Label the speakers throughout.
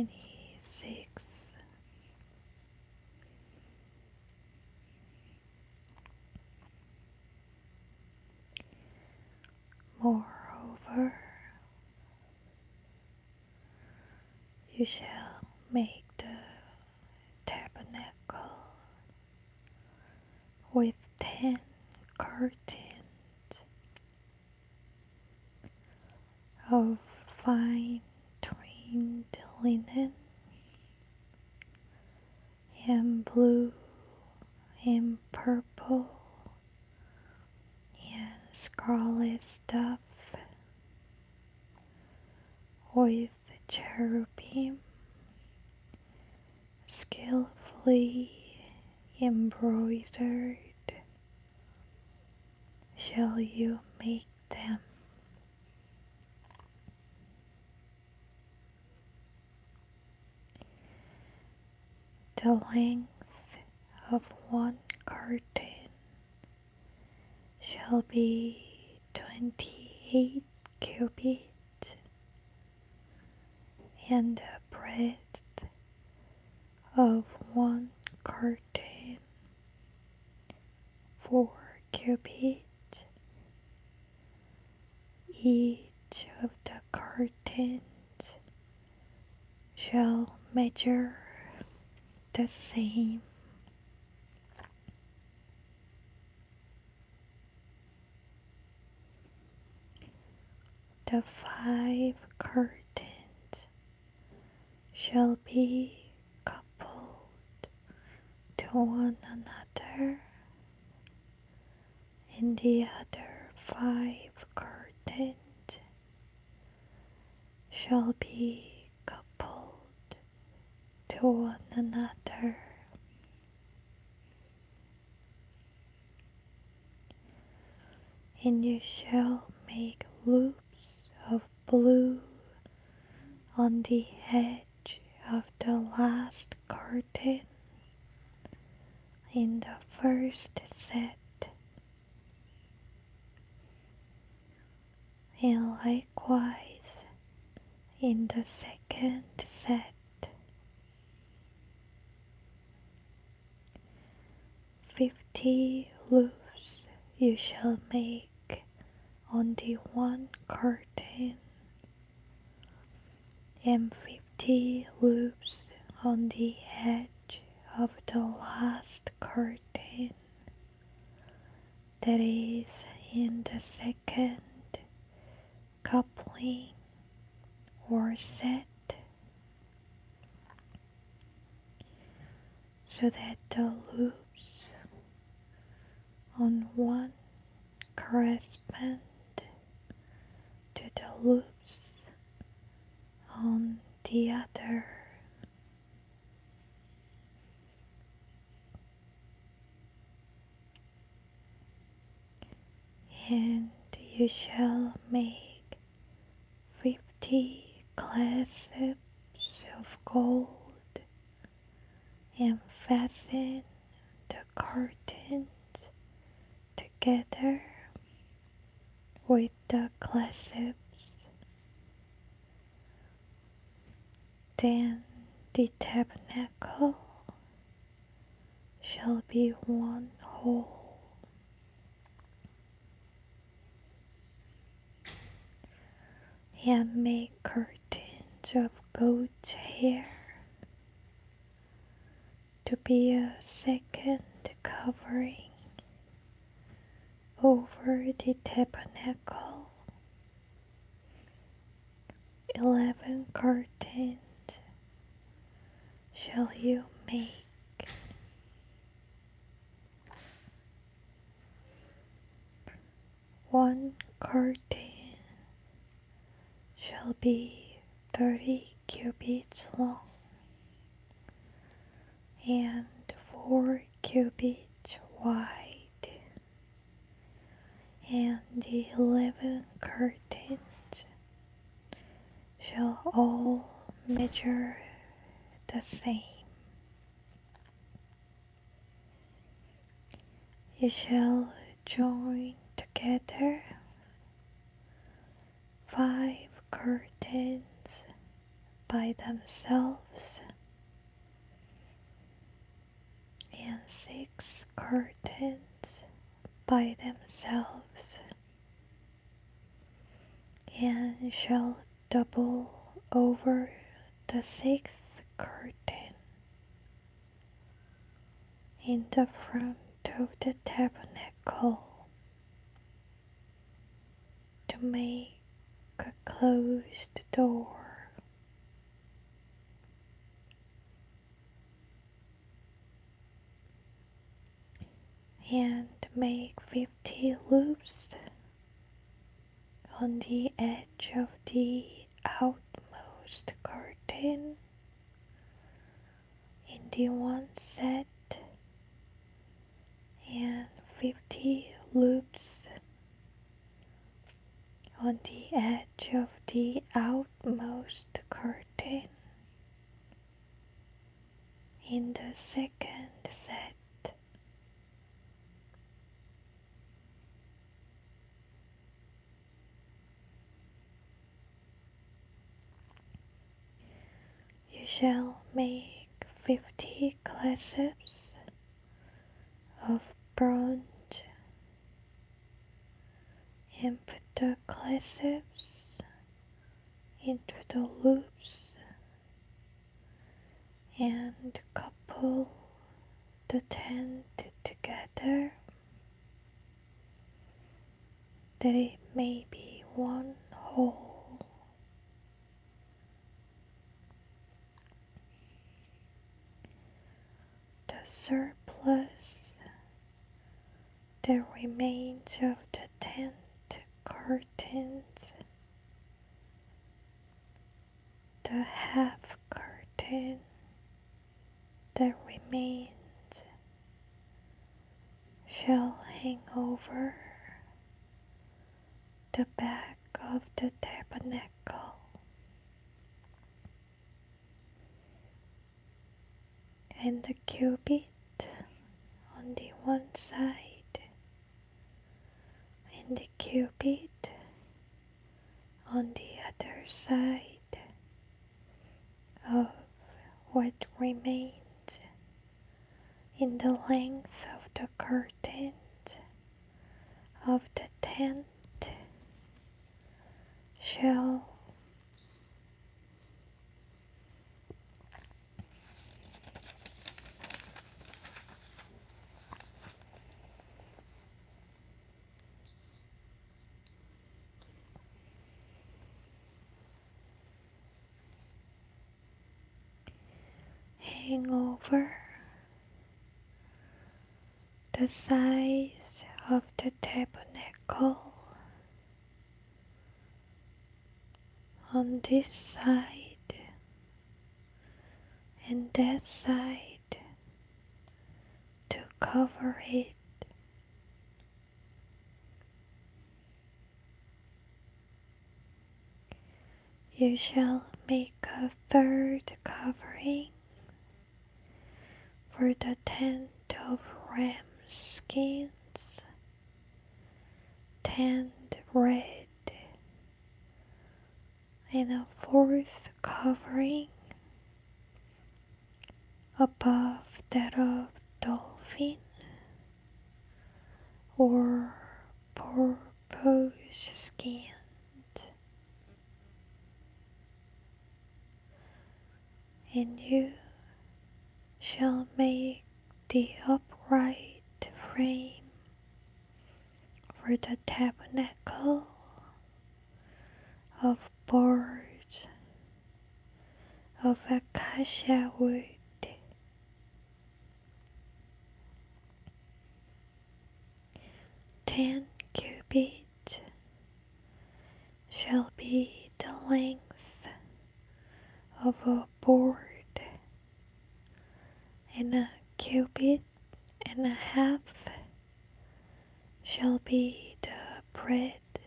Speaker 1: 26. Moreover, you shall make the tabernacle with 10 curtains of fine twinned linen, and blue and purple and scarlet stuff, with cherubim skillfully embroidered shall you make them. The length of one curtain shall be 28 cubits, and the breadth of one curtain 4 cubits. Each of the curtains shall measure the same. The 5 curtains shall be coupled to one another, and the other 5 curtains shall be coupled to one another. And you shall make loops of blue on the edge of the last curtain in the first set, and likewise in the second set. 50 loops you shall make on the one curtain, and 50 loops on the edge of the last curtain that is in the second coupling or set, so that the loops on one correspond to the loops on the other. And you shall make 50 clasps of gold, and fasten the curtains together with the clasps. Then the tabernacle shall be one whole. And make curtains of goat's hair to be a second covering over the tabernacle. 11 curtains shall you make. One curtain shall be 30 cubits long, and 4 cubits wide, and the 11 curtains shall all measure the same. You shall join together 5 curtains by themselves, and 6 curtains by themselves, and shall double over the 6th curtain in the front of the tabernacle to make a closed door. And make 50 loops on the edge of the outmost curtain in the one set, and 50 loops on the edge of the outmost curtain in the second set. You shall make 50 clasps of bronze and put the clasps into the loops and couple the tent together that it may be one whole. The surplus that remains of the tent curtains, the half curtain that remains shall hang over the back of the tabernacle, and the cubit on the one side and the cubit on the other side of what remains in the length of the curtains of the tent shall hang over the sides of the tabernacle on this side and that side to cover it. You shall make a third covering for the tent of ram skins, tanned red, and a fourth covering above that of dolphin or porpoise skin. And you shall make the upright frame for the tabernacle of boards of acacia wood. 10 cubits shall be the length of a board, and a cubit and a half shall be the breadth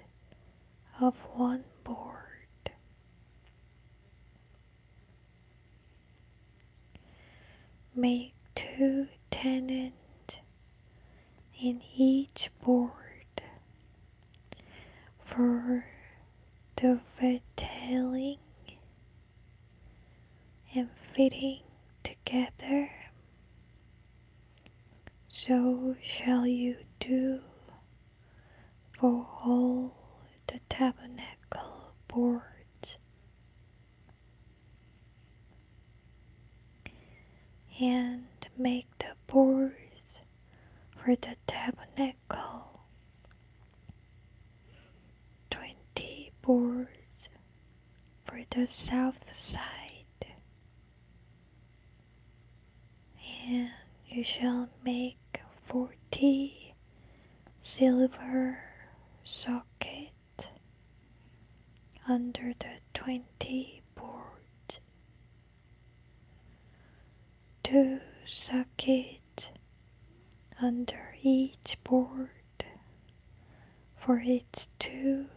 Speaker 1: of one board. Make 2 tenons in each board for the ventilating and fitting together. So shall you do for all the tabernacle boards. And make the boards for the tabernacle 20 boards for the south side, and you shall make 40 silver sockets under the 20 boards, 2 sockets under each board for its 2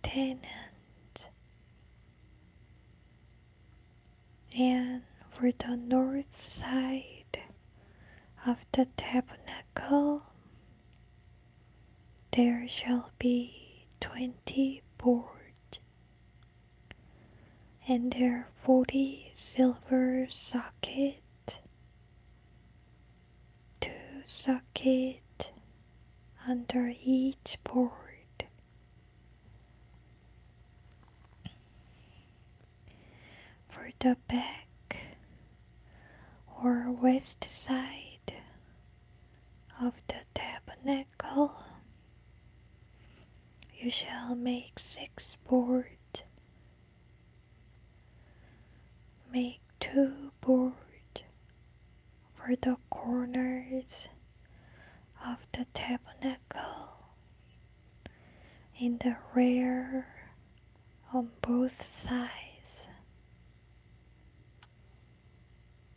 Speaker 1: tenons, and for the north side of the tabernacle there shall be 20 boards, and there 40 silver sockets, 2 sockets under each board. For the back or west side of the tabernacle you shall make 6 boards. Make 2 boards for the corners of the tabernacle in the rear on both sides.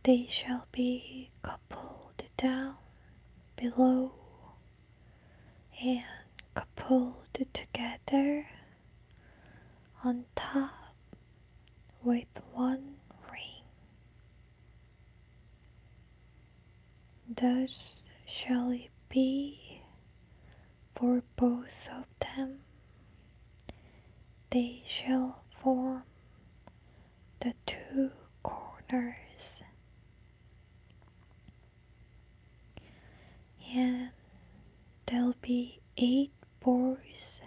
Speaker 1: They shall be coupled down below and coupled together on top with 1 ring. Thus shall it be for both of them. They shall form the 2 corners, and there'll be 8 boards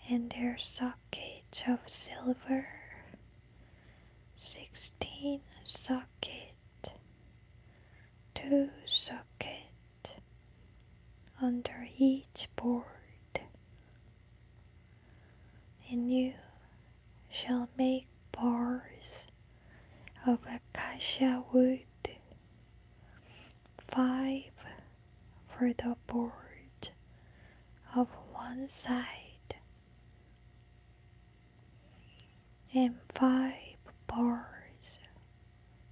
Speaker 1: and their sockets of silver, 16 sockets, 2 sockets under each board. And you shall make bars of acacia wood, 5 for the board of one side, and 5 bars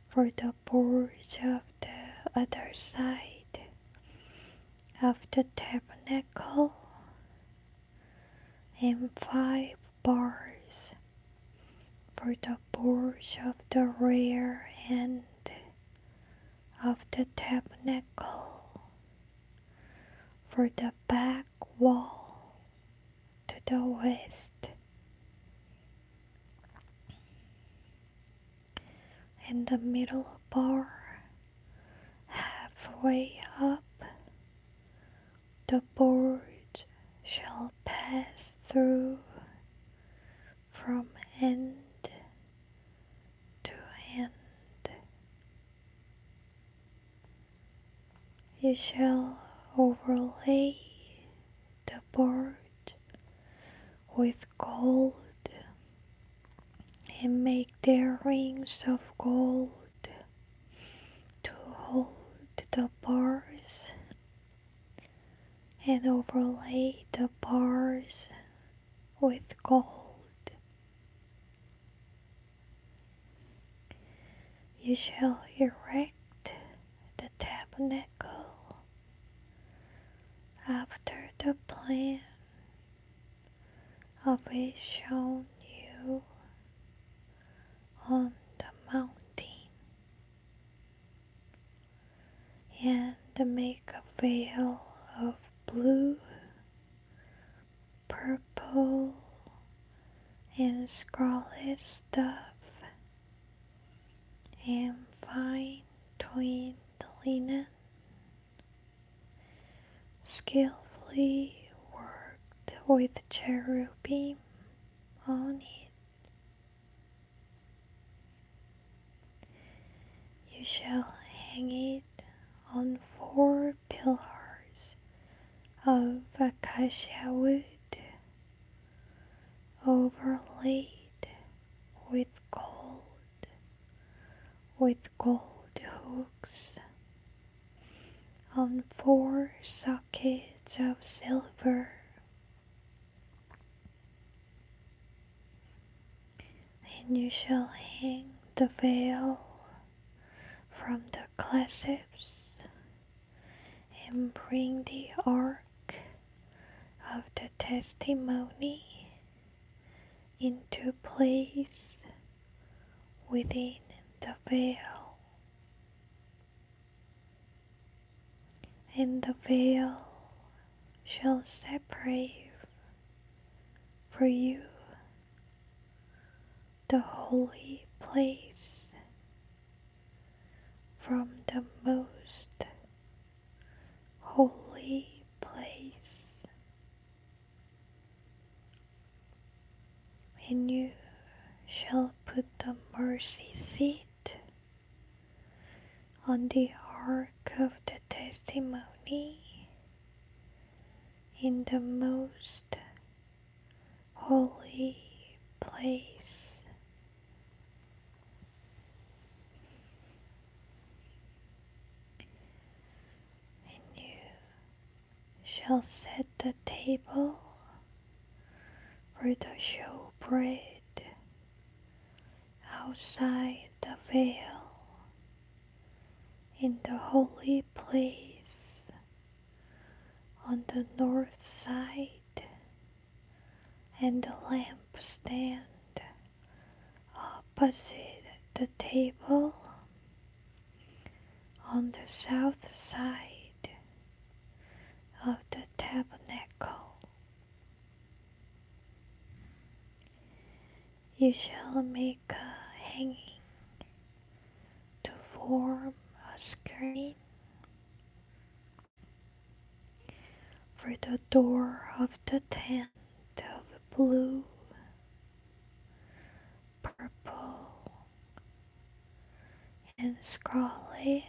Speaker 1: for the boards of the other side of the tabernacle, and 5 bars for the boards of the rear end of the tabernacle, for the back wall to the west, and the middle bar halfway up. The board shall pass through from end to end. You shall overlay the board with gold and make their rings of gold to hold the bars, and overlay the bars with gold. You shall erect the tabernacle after the plan of it shown you on the mountain, and make a veil of blue, purple, and scarlet stuff, and fine twined linen, skillfully worked with cherubim on it. You shall hang it on 4 pillars of acacia wood, overlaid with gold hooks on 4 sockets of silver, and you shall hang the veil from the clasps and bring the ark of the testimony into place within the veil, and the veil shall separate for you the holy place from the most holy place, and you shall put the mercy seat on the ark of the testimony in the most holy place. And you shall set the table for the showbread outside the veil in the holy place on the north side, and the lampstand opposite the table on the south side of the tabernacle. You shall make a hanging to form a screen for the door of the tent of blue, purple, and scarlet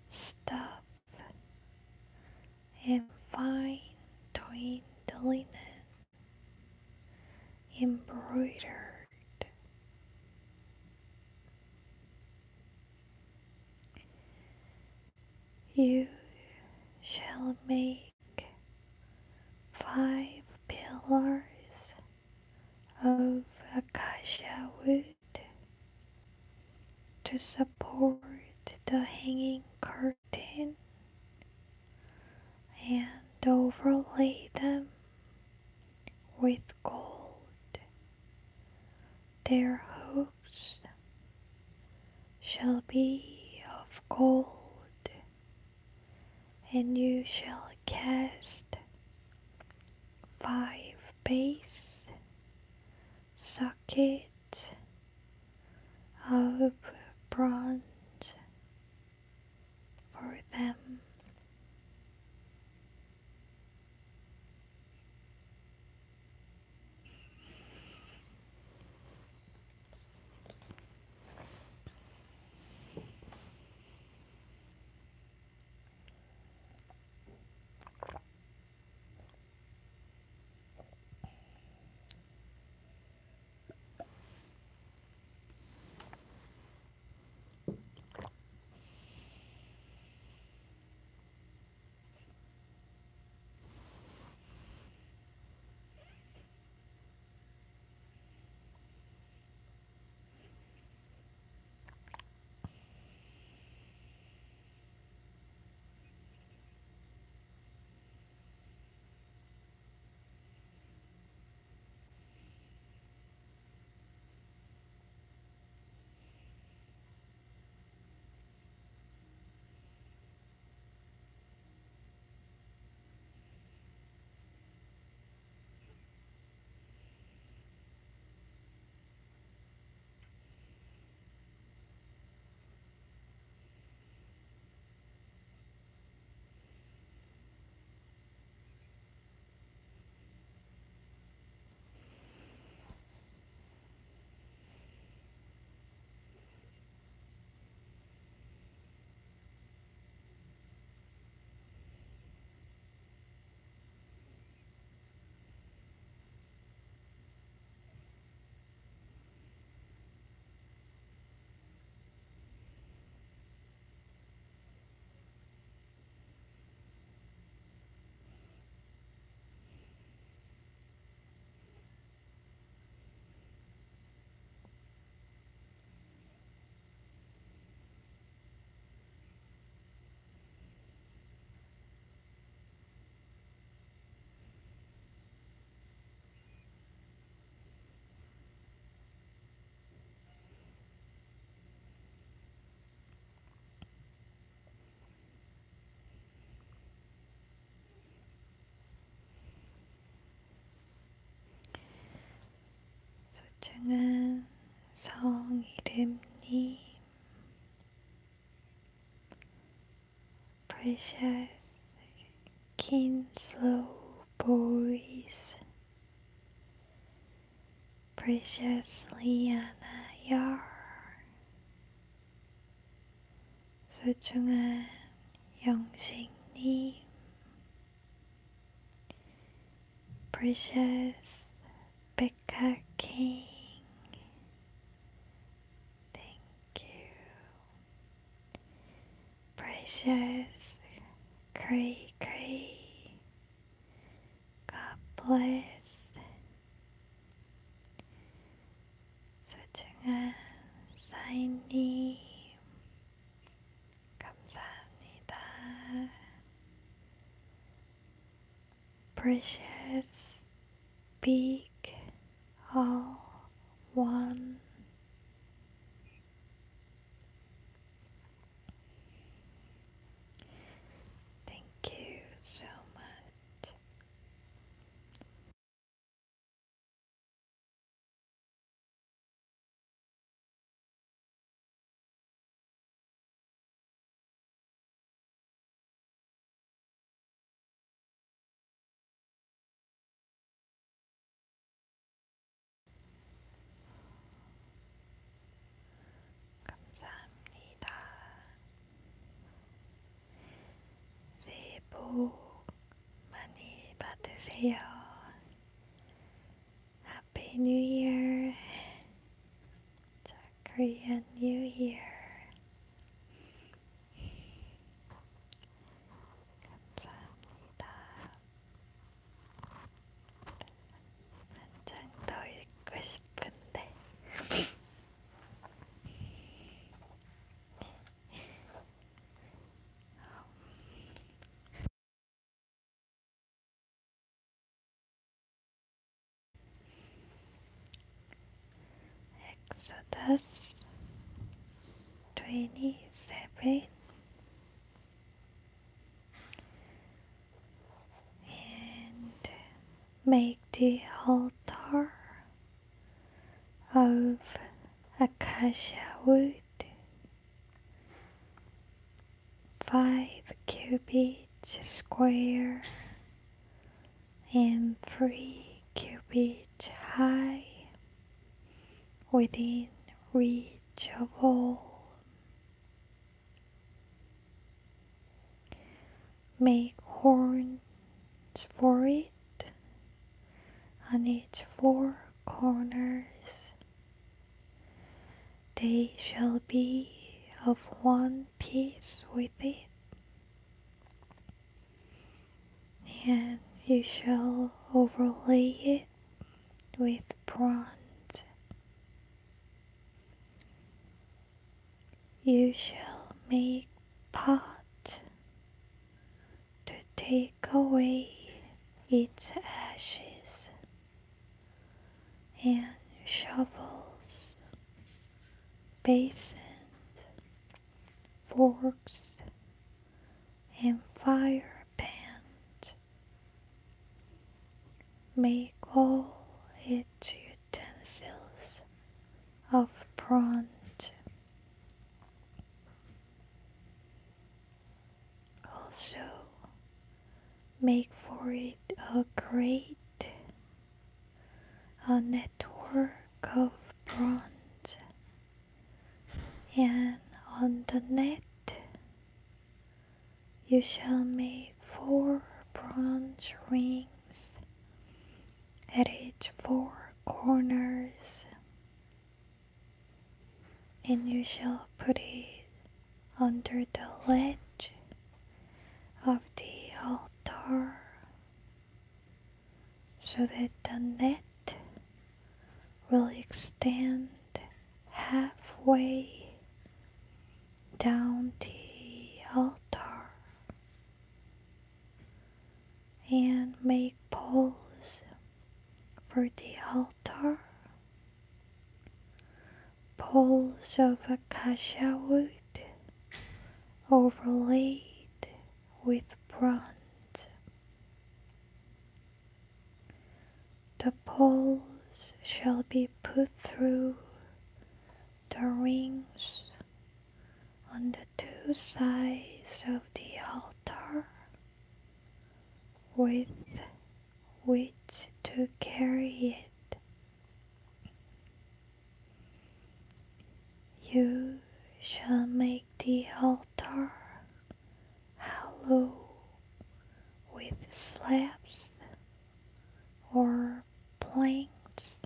Speaker 1: stuff and fine twined linen embroidered. You shall make 5 pillars of acacia wood to support the hanging curtain, and overlay them with gold. Their hooks shall be of gold, and you shall cast 5 base sockets of bronze for them. 소중한 성 이름님, precious Kinslow boys, precious Liana Yar, 소중한 영식님, precious Becca King, thank you, precious Cray Cray, God bless, 소중한 사인님, 감사합니다. Precious Big All One, thank you so much. 감사합니다. 새해 복 많이 받으세요. Happy New Year. Korean New Year. 감사합니다. 한 장 더 읽고 싶은데. Exodus 27 and make the altar of acacia wood 5 cubits square and 3 cubits high within reach of all. Make horns for it on its 4 corners. They shall be of one piece with it, and you shall overlay it with bronze. You shall make pot to take away its ashes, and shovels, basins, forks, and fire pans. Make all its utensils of bronze. Also, make for it a grate, a network of bronze, and on the net you shall make 4 bronze rings at its 4 corners, and you shall put it under the ledge of the altar, so that the net will extend halfway down the altar, and make poles for the altar, poles of acacia wood overlaid with bronze. The poles nails shall be put through the rings on the two sides of the altar, with which to carry it. You shall make the altar hollow with slabs or planks,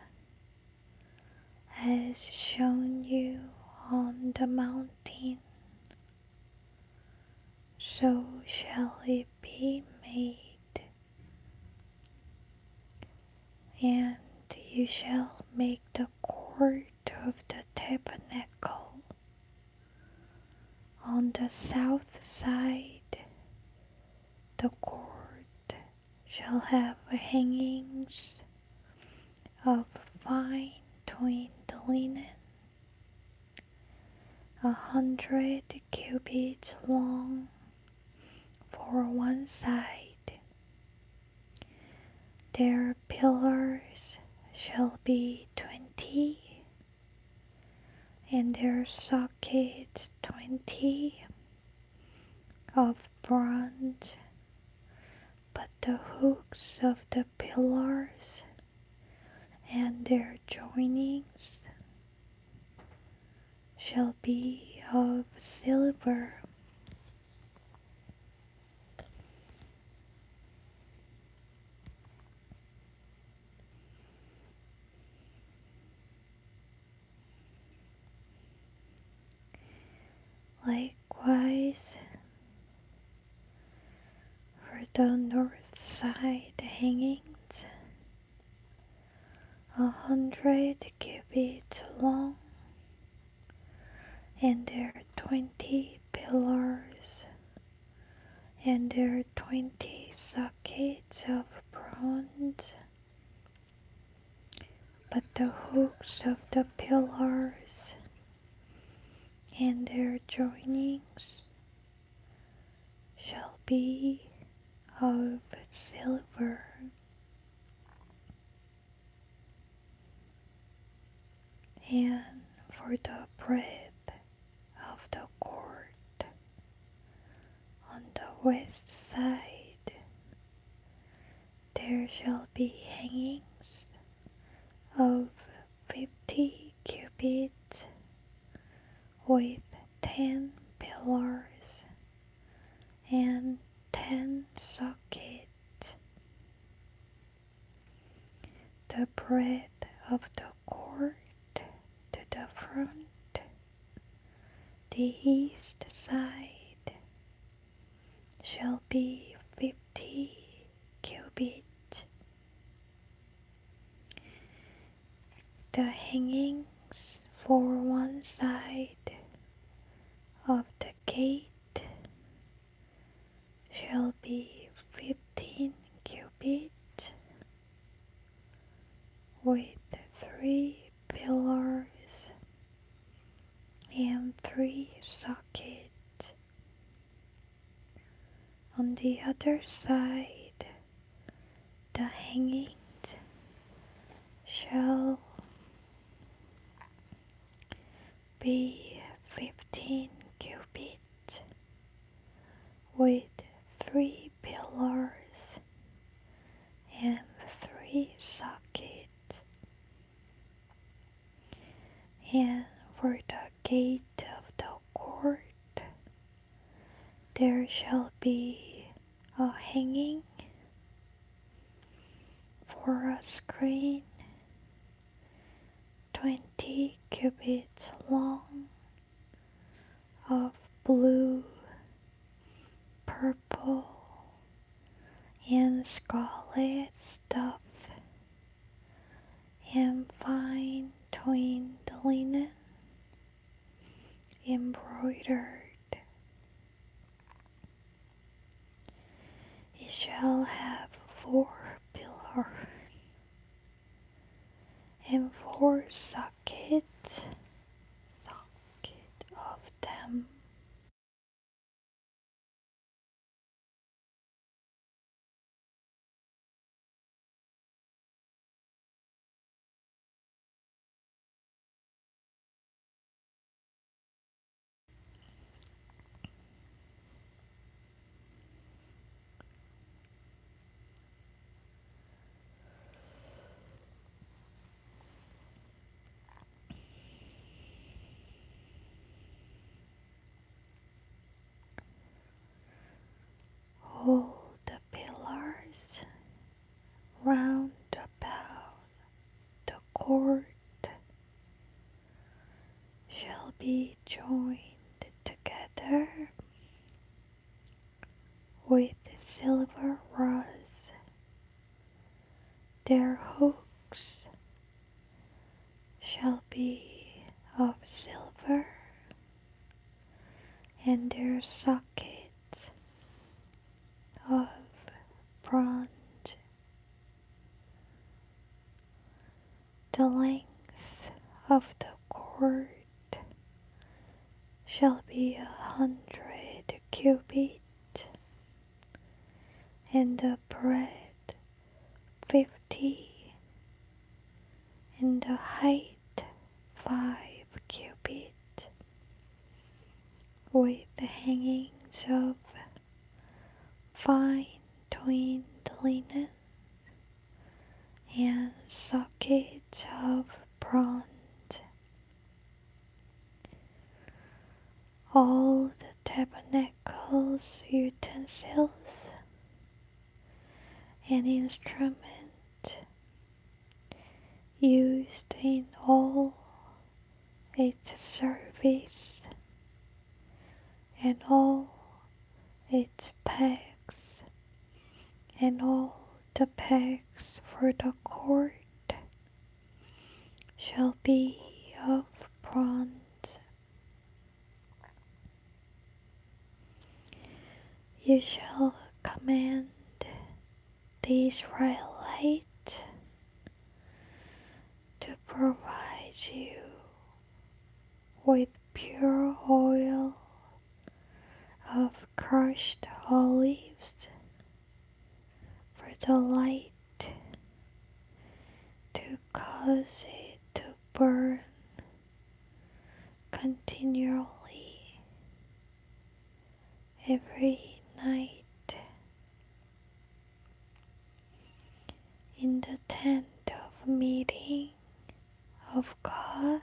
Speaker 1: as shown you on the mountain. So shall it be made. And you shall make the court of the tabernacle on the south side. The court shall have hangings of fine twined linen, 100 cubits long for one side. Their pillars shall be 20, and their sockets 20 of bronze, but the hooks of the pillars and their joinings shall be of silver. Likewise, for the north side hangings, 100 cubits long, and their 20 pillars, and their 20 sockets of bronze, but the hooks of the pillars and their joinings shall be of silver. And for the breadth of the court on the west side, there shall be hangings of 50 cubits with 10 pillars and 10 sockets. The breadth of the court to the front, the east side, shall be 50 cubits. The hangings for one side of the gate shall be 15 cubits, with 3 pillars and 3 sockets. On the other side, the hangings shall be 15 cubits, with 3 pillars and 3 sockets. And for the gate of the court, there shall be a hanging for a screen 20 cubits long, of blue, purple, and scarlet stuff, and fine twined linen, embroidered. It shall have 4 pillars and 4 sockets of them. stars round about the court shall be joined together with silver rods. Their hooks shall be of silver, and their sockets of bronze. The length of the cord shall be 100 cubits, and the breadth 50, and the height 5 cubits, with hangings of fine twined linen and sockets of bronze. All the tabernacle's utensils and instruments used in all its service and all its pegs and all the pegs for the court shall be of bronze. You shall command the Israelites to provide you with pure oil of crushed olives for the light, to cause it to burn continually every night in the tent of meeting of God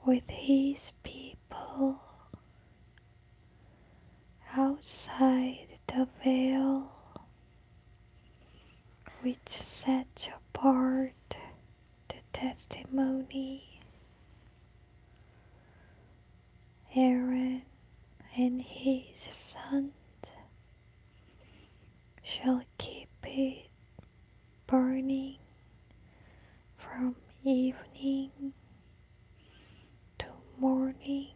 Speaker 1: with His people outside the veil which sets apart the testimony. Aaron and his sons shall keep it burning from evening to morning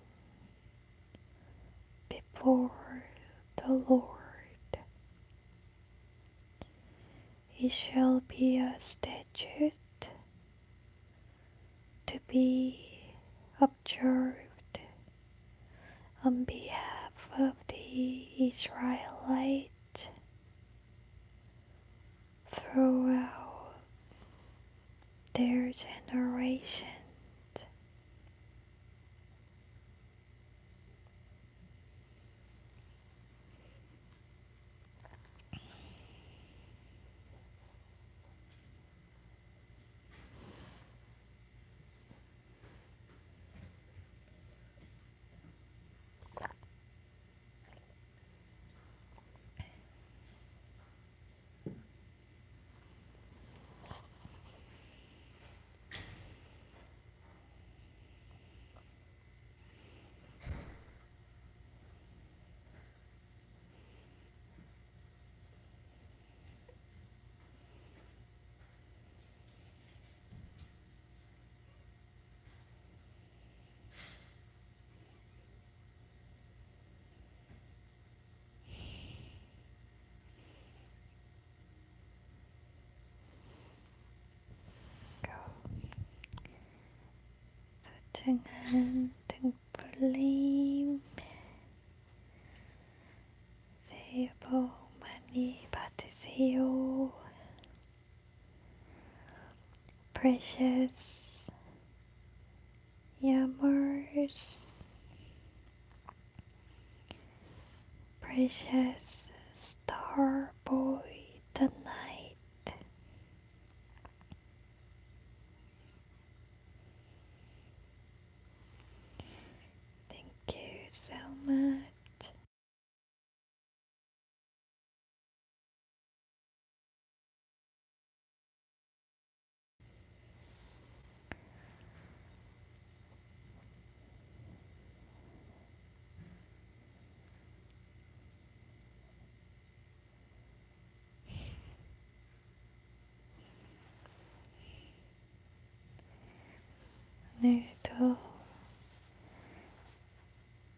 Speaker 1: before the Lord. It shall be a statute to be observed on behalf of the Israelites throughout their generations. Dengan tenggelam 새해 복 많이 받으세요. Precious Yammers, Precious Star Boy the Night. Thank you so much. 오늘도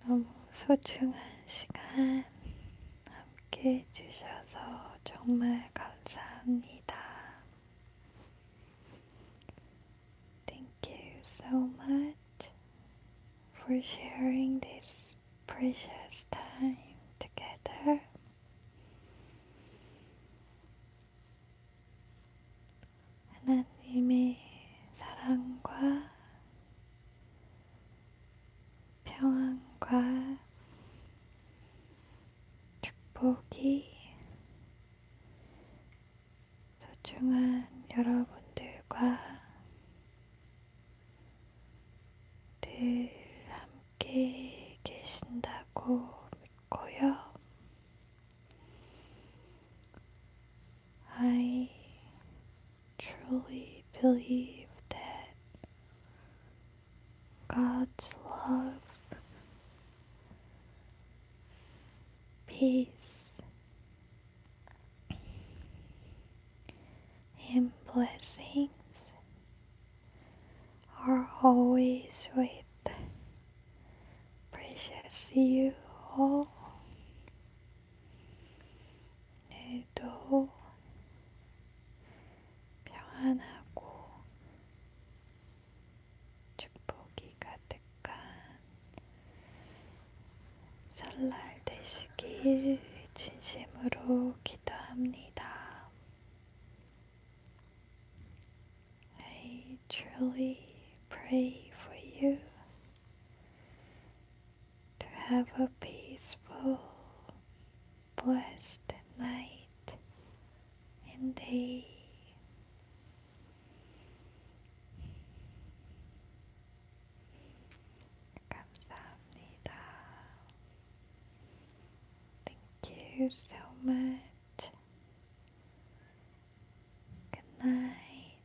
Speaker 1: 너무 소중한 시간 함께 해주셔서 정말 감사합니다. Thank you so much for sharing this precious time together. 하나님의 사랑과 평안과 축복이 소중한 여러분들과 늘 함께 계신다고 믿고요. I truly believe that God's love, peace, and blessings are always with precious you all. 오늘도 평안하고 축복이 가득한 설날 되시길 진심으로 기도합니다. I truly pray for you to have a peaceful, blessed night and day. 감사합니다. Thank you so much. Good night.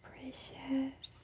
Speaker 1: Precious